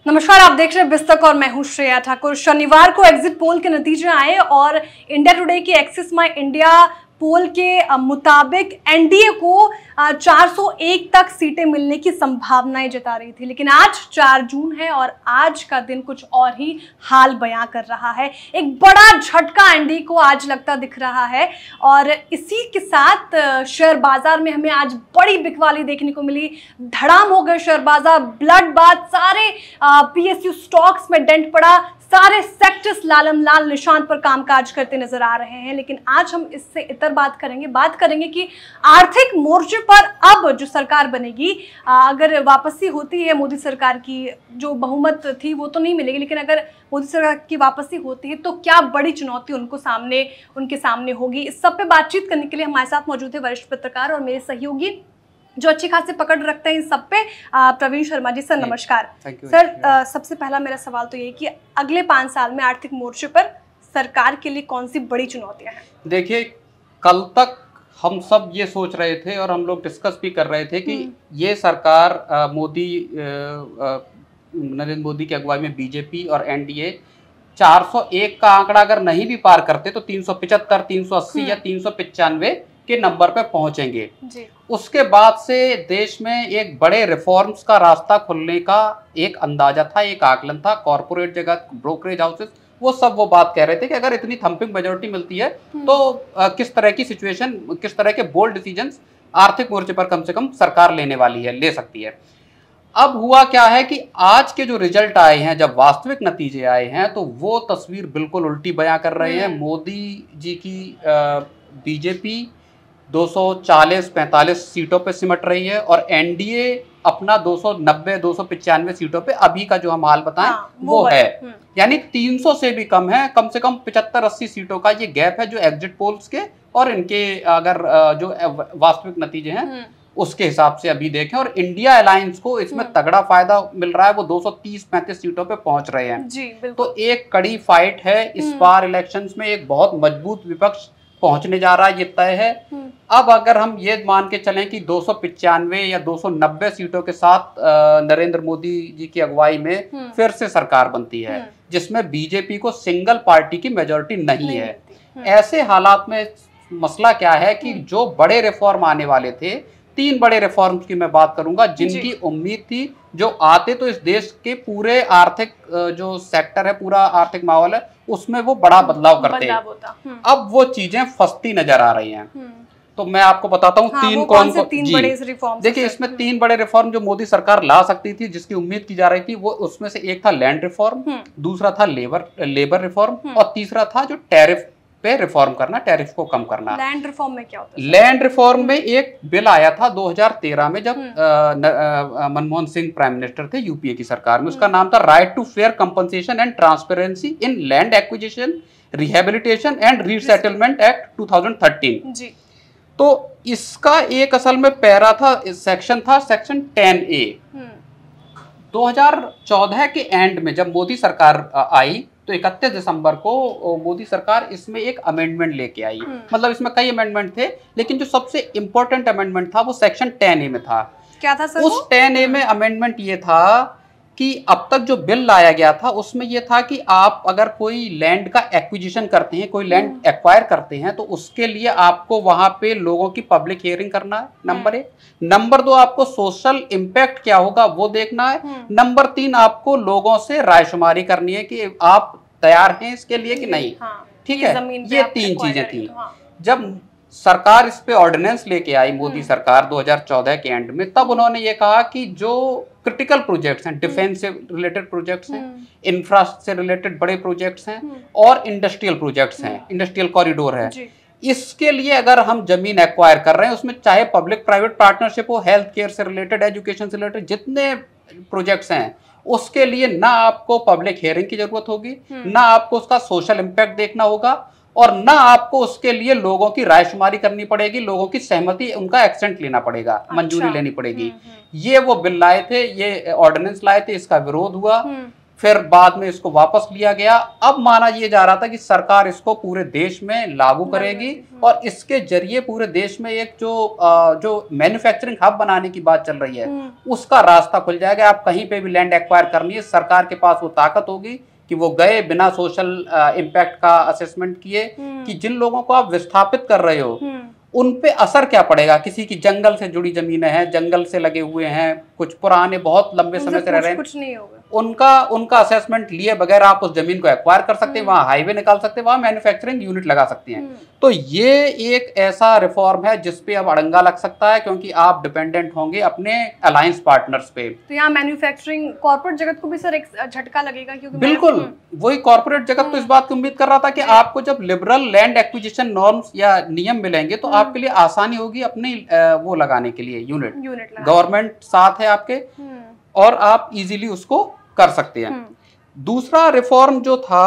नमस्कार, आप देख रहे हैं बिस्तक और मैं हूं श्रेया ठाकुर। शनिवार को एग्जिट पोल के नतीजे आए और इंडिया टुडे की एक्सिस माई इंडिया पोल के मुताबिक एनडीए को 401 तक सीटें मिलने की संभावनाएं जता रही थी, लेकिन आज 4 जून है और आज का दिन कुछ और ही हाल बयां कर रहा है। एक बड़ा झटका एनडीए को आज लगता दिख रहा है और इसी के साथ शेयर बाजार में हमें आज बड़ी बिकवाली देखने को मिली। धड़ाम हो गए शेयर बाजार, ब्लड बाथ, सारे पीएसयू स्टॉक्स में डेंट पड़ा, सारे सेक्टर्स लालम लाल निशान पर कामकाज करते नजर आ रहे हैं। लेकिन आज हम इससे इतर बात करेंगे कि आर्थिक मोर्चे पर अब जो सरकार बनेगी, अगर वापसी होती है मोदी सरकार की, जो बहुमत थी वो तो नहीं मिलेगी, लेकिन अगर मोदी सरकार की वापसी होती है तो क्या बड़ी चुनौती उनके सामने होगी। इस सब पे बातचीत करने के लिए हमारे साथ मौजूद है वरिष्ठ पत्रकार और मेरे सहयोगी जो अच्छी खासी पकड़ रखते हैं इन सब पे, प्रवीण शर्मा जी। सर नमस्कार। सर सबसे पहला मेरा सवाल तो ये कि अगले 5 साल में आर्थिक मोर्चे पर सरकार के लिए कौन सी बड़ी चुनौतियां हैं? देखिए, कल तक हम सब ये सोच रहे थे और हम लोग डिस्कस भी कर रहे थे कि ये सरकार नरेंद्र मोदी की अगुवाई में बीजेपी और एनडीए 401 का आंकड़ा अगर नहीं भी पार करते तो 375, 380 या 395 के नंबर पे पहुंचेंगे जी। उसके बाद से देश में एक बड़े रिफॉर्म्स का रास्ता खुलने का एक अंदाजा था, एक आकलन था। कॉर्पोरेट जगत, ब्रोकरेज हाउसेस, वो सब वो बात कह रहे थे कि अगर इतनी थंपिंग मेजोरिटी मिलती है तो किस तरह की सिचुएशन, किस तरह के बोल्ड डिसीजंस आर्थिक मोर्चे पर कम से कम सरकार लेने वाली है, ले सकती है। अब हुआ क्या है कि आज के जो रिजल्ट आए हैं, जब वास्तविक नतीजे आए हैं, तो वो तस्वीर बिल्कुल उल्टी बयां कर रहे हैं। मोदी जी की बीजेपी 240-45 सीटों पे सिमट रही है और एनडीए अपना 290-295 सीटों पे अभी का जो हम हाल बताएं वो है, यानी 300 से भी कम है। कम से कम 75-80 सीटों का ये गैप है जो एग्जिट पोल्स के और इनके अगर जो वास्तविक नतीजे हैं उसके हिसाब से अभी देखें। और इंडिया अलायंस को इसमें तगड़ा फायदा मिल रहा है, वो 230-35 सीटों पे पहुंच रहे हैं जी। तो एक कड़ी फाइट है इस बार इलेक्शंस में, एक बहुत मजबूत विपक्ष पहुंचने जा रहा है, ये तय है। अब अगर हम ये मान के चलें कि 295 या 290 सीटों के साथ नरेंद्र मोदी जी की अगुवाई में फिर से सरकार बनती है जिसमें बीजेपी को सिंगल पार्टी की मेजॉरिटी नहीं है, ऐसे हालात में मसला क्या है कि जो बड़े रिफॉर्म आने वाले थे, 3 बड़े रिफॉर्म्स की मैं बात करूंगा जिनकी उम्मीद थी, जो आते तो इस देश के पूरे आर्थिक जो सेक्टर है, पूरा आर्थिक माहौल है, उसमें वो बड़ा बदलाव करते हैं। अब वो चीजें फंसती नजर आ रही हैं। तो मैं आपको बताता हूँ तीन बड़े रिफॉर्म। देखिए, इसमें 3 बड़े रिफॉर्म जो मोदी सरकार ला सकती थी, जिसकी उम्मीद की जा रही थी, वो उसमें से एक था लैंड रिफॉर्म, दूसरा था लेबर रिफॉर्म और तीसरा था जो टैरिफ पे रिफॉर्म करना, टैरिफ को कम करना। लैंड रिफॉर्म में क्या होता है? लैंड रिफॉर्म में एक बिल आया था 2013 में, जब मनमोहन सिंह प्राइम मिनिस्टर थे यूपीए की सरकार में। उसका नाम था right to fair compensation and transparency in land acquisition, rehabilitation and resettlement act 2013 जी। तो इसका एक असल में पैरा था, सेक्शन था सेक्शन 10A। 2014 के एंड में जब मोदी सरकार आई तो 31 दिसंबर को मोदी सरकार इसमें एक अमेंडमेंट लेके आई। मतलब इसमें कई अमेंडमेंट थे, लेकिन जो सबसे इंपॉर्टेंट अमेंडमेंट था वो सेक्शन 10A में था। क्या था सर? उस 10A में अमेंडमेंट ये था कि अब तक जो बिल लाया गया था उसमें ये था कि आप अगर कोई लैंड का एक्विजिशन करते हैं, कोई लैंड एक्वायर करते हैं, तो उसके लिए आपको वहां पे लोगों की पब्लिक हियरिंग करना है, नंबर 1। नंबर 2, आपको सोशल इम्पैक्ट क्या होगा वो देखना है। नंबर 3, आपको लोगों से रायशुमारी करनी है कि आप तैयार हैं इसके लिए कि नहीं। ठीक है, ये 3 चीजें थी। जब सरकार इस पे ऑर्डिनेंस लेके आई, मोदी सरकार 2014 के एंड में, तब उन्होंने ये कहा कि जो क्रिटिकल प्रोजेक्ट्स हैं, डिफेंस से रिलेटेड प्रोजेक्ट्स हैं, इंफ्रा से रिलेटेड बड़े प्रोजेक्ट्स हैं और इंडस्ट्रियल प्रोजेक्ट्स हैं, इंडस्ट्रियल कॉरिडोर है, इसके लिए अगर हम जमीन एक्वायर कर रहे हैं, उसमें चाहे पब्लिक प्राइवेट पार्टनरशिप हो, हेल्थ केयर से रिलेटेड, एजुकेशन से रिलेटेड जितने प्रोजेक्ट्स हैं, उसके लिए ना आपको पब्लिक हियरिंग की जरूरत होगी, ना आपको उसका सोशल इम्पैक्ट देखना होगा और ना आपको उसके लिए लोगों की रायशुमारी करनी पड़ेगी, लोगों की सहमति, उनका एक्सेंट लेना पड़ेगा, मंजूरी लेनी पड़ेगी। ये वो बिल लाए थे, ये ऑर्डिनेंस लाए थे, इसका विरोध हुआ। फिर बाद में इसको वापस लिया गया। अब माना ये जा रहा था कि सरकार इसको पूरे देश में लागू करेगी और इसके जरिए पूरे देश में एक जो मैन्युफैक्चरिंग हब बनाने की बात चल रही है उसका रास्ता खुल जाएगा। आप कहीं पे भी लैंड एक्वायर करनी है, सरकार के पास वो ताकत होगी कि वो गए बिना सोशल इम्पैक्ट का असेसमेंट किए कि जिन लोगों को आप विस्थापित कर रहे हो उन पे असर क्या पड़ेगा। किसी की जंगल से जुड़ी जमीनें हैं, जंगल से लगे हुए हैं, कुछ पुराने बहुत लंबे समय से रह रहे हैं, कुछ नहीं होगा। उनका असेसमेंट लिए बगैर आप उस जमीन को एक्वायर कर सकते हैं, वहां हाईवे निकाल सकते हैं, वहां मैन्युफैक्चरिंग यूनिट लगा सकते हैं। तो ये एक ऐसा रिफॉर्म है जिसपे अब अड़ंगा लग सकता है क्योंकि आप डिपेंडेंट होंगे अपने अलायंस पार्टनर्स पे। तो यहाँ मैन्युफैक्चरिंग कॉर्पोरेट जगत को भी सर एक झटका लगेगा क्योंकि बिल्कुल वही कॉर्पोरेट जगत तो इस बात की उम्मीद कर रहा था कि आपको जब लिबरल लैंड एक्विजिशन नॉर्म्स या नियम मिलेंगे तो आपके लिए आसानी होगी अपनी वो लगाने के लिए यूनिट गवर्नमेंट साथ है आपके और आप इजीली उसको कर सकते हैं। दूसरा रिफॉर्म जो था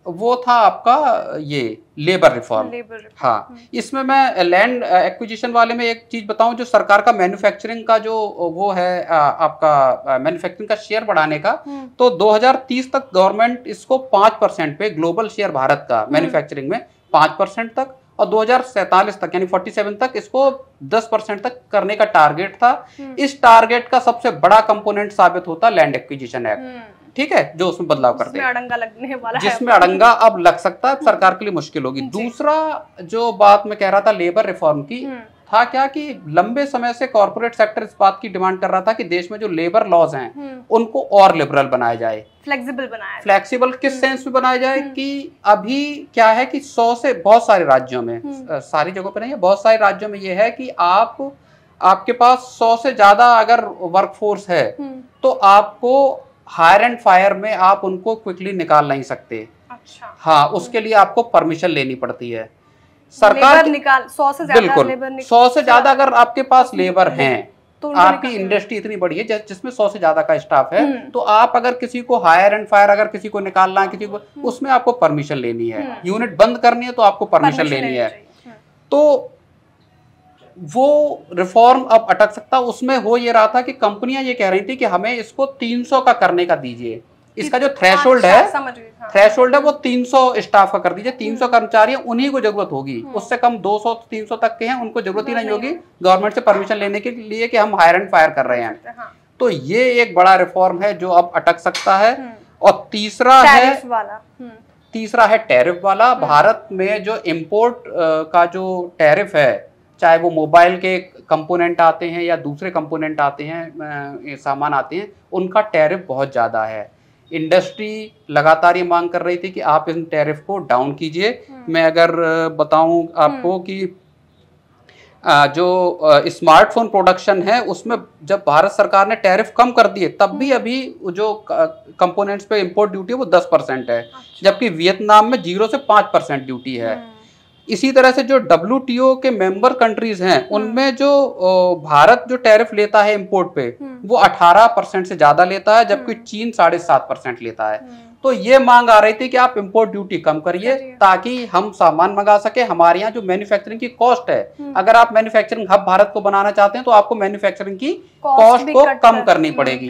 वो था आपका ये लेबर रिफॉर्म। हाँ, इसमें मैं लैंड एक्विजिशन वाले में एक चीज बताऊं, जो सरकार का मैन्युफैक्चरिंग का जो वो है आपका मैन्युफैक्चरिंग का शेयर बढ़ाने का, तो 2030 तक गवर्नमेंट इसको 5% पे ग्लोबल शेयर भारत का मैन्युफैक्चरिंग में 5% तक और 2047 तक यानी 47 तक इसको 10% तक करने का टारगेट था। इस टारगेट का सबसे बड़ा कंपोनेंट साबित होता लैंड एक्विजिशन एक्ट, ठीक है, जो उसमें बदलाव करते हैं, अड़ंगा लगने वाला है, जिसमें अड़ंगा अब लग सकता है, सरकार के लिए मुश्किल होगी। दूसरा जो बात मैं कह रहा था लेबर रिफॉर्म की था क्या कि लंबे समय से कॉर्पोरेट सेक्टर इस बात की डिमांड कर रहा था कि देश में जो लेबर लॉज हैं उनको और लिबरल बनाया जाए, फ्लेक्सिबल किस सेंस में बनाया जाए कि अभी क्या है कि 100 से बहुत सारे राज्यों में, सारी जगहों पे नहीं है, बहुत सारे राज्यों में ये है कि आपके पास 100 से ज्यादा अगर वर्कफोर्स है तो आपको हायर एंड फायर में आप उनको क्विकली निकाल नहीं सकते। अच्छा। हाँ, उसके लिए आपको परमिशन लेनी पड़ती है। सरकार निकाल 100 से ज्यादा, बिल्कुल 100 से ज्यादा अगर आपके पास लेबर हैं तो आपकी इंडस्ट्री इतनी बड़ी है जिसमें 100 से ज्यादा का स्टाफ है, तो आप अगर किसी को हायर एंड फायर अगर किसी को निकालना है, किसी को, उसमें आपको परमिशन लेनी है। यूनिट बंद करनी है तो आपको परमिशन लेनी है। तो वो रिफॉर्म अब अटक सकता। उसमें हो ये रहा था कि कंपनियां ये कह रही थी कि हमें इसको 300 का करने का दीजिए, इसका जो थ्रेशोल्ड है, थ्रेशोल्ड है वो 300 स्टाफ का कर दीजिए, 300 कर्मचारी उन्हीं को जरूरत होगी, उससे कम 200-300 तक के हैं उनको जरूरत ही नहीं होगी गवर्नमेंट से परमिशन लेने के लिए कि हम हायर एंड फायर कर रहे हैं। तो ये एक बड़ा रिफॉर्म है जो अब अटक सकता है। और तीसरा है टैरिफ वाला। भारत में जो इम्पोर्ट का जो टैरिफ है, चाहे वो मोबाइल के कंपोनेंट आते हैं या दूसरे कंपोनेंट आते हैं, सामान आते हैं, उनका टैरिफ बहुत ज़्यादा है। इंडस्ट्री लगातार ये मांग कर रही थी कि आप इन टैरिफ को डाउन कीजिए। मैं अगर बताऊं आपको कि जो स्मार्टफोन प्रोडक्शन है उसमें जब भारत सरकार ने टैरिफ कम कर दिए तब भी अभी जो कंपोनेंट्स पे इंपोर्ट ड्यूटी है वो 10% है, जबकि वियतनाम में 0 से 5% ड्यूटी है। इसी तरह से जो WTO के मेंबर कंट्रीज हैं उनमें जो भारत जो टैरिफ लेता है इंपोर्ट पे वो 18% से ज्यादा लेता है, जबकि चीन 7.5% लेता है। तो ये मांग आ रही थी कि आप इंपोर्ट ड्यूटी कम करिए ताकि हम सामान मंगा सके। हमारे यहाँ जो मैन्युफैक्चरिंग की कॉस्ट है, अगर आप मैन्युफैक्चरिंग हब भारत को बनाना चाहते हैं तो आपको मैन्युफैक्चरिंग की कॉस्ट को कम करनी पड़ेगी।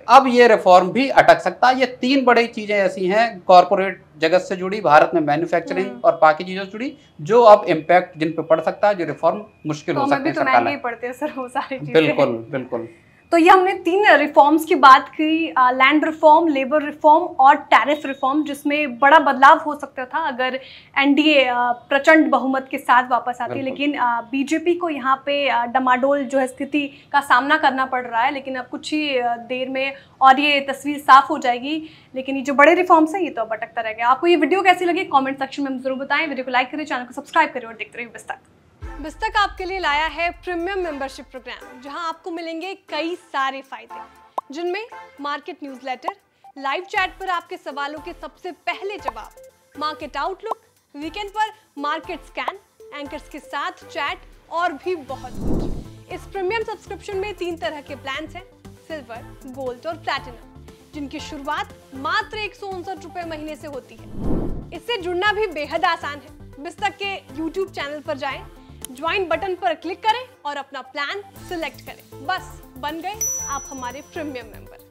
अब ये रिफॉर्म भी अटक सकता है। ये 3 बड़ी चीजें ऐसी हैं कॉर्पोरेट जगत से जुड़ी, भारत में मैन्युफैक्चरिंग और बाकी चीजों से जुड़ी, जो अब इम्पैक्ट जिन पे पड़ सकता है, जो रिफॉर्म मुश्किल हो सकते हैं सरकार। बिल्कुल बिल्कुल। तो ये हमने 3 रिफॉर्म्स की बात की, लैंड रिफॉर्म, लेबर रिफॉर्म और टैरिफ रिफॉर्म, जिसमें बड़ा बदलाव हो सकता था अगर एनडीए प्रचंड बहुमत के साथ वापस आती है। लेकिन बीजेपी को यहाँ पे डमाडोल जो है स्थिति का सामना करना पड़ रहा है। लेकिन अब कुछ ही देर में और ये तस्वीर साफ हो जाएगी। लेकिन ये जो बड़े रिफॉर्म्स है ये तो अब अटकता रहेगा। आपको ये वीडियो कैसी लगी कॉमेंट सेक्शन में जरूर बताएं। वीडियो को लाइक करें, चैनल को सब्सक्राइब करें और देखते रहिए बिस्तक। बिस्तक आपके लिए लाया है प्रीमियम मेंबरशिप प्रोग्राम, जहां आपको मिलेंगे कई सारे फायदे, जिनमें मार्केट न्यूज़लेटर, लाइव चैट पर आपके सवालों के सबसे पहले जवाब, मार्केट आउटलुक, वीकेंड पर मार्केट स्कैन, एंकर्स के साथ चैट और भी बहुत कुछ। इस प्रीमियम सब्सक्रिप्शन में 3 तरह के प्लान हैं, सिल्वर, गोल्ड और प्लैटिनम, जिनकी शुरुआत मात्र 159 रुपए महीने से होती है। इससे जुड़ना भी बेहद आसान है। बिस्तक के YouTube चैनल पर जाएं, ज्वाइन बटन पर क्लिक करें और अपना प्लान सिलेक्ट करें। बस बन गए आप हमारे प्रीमियम मेंबर।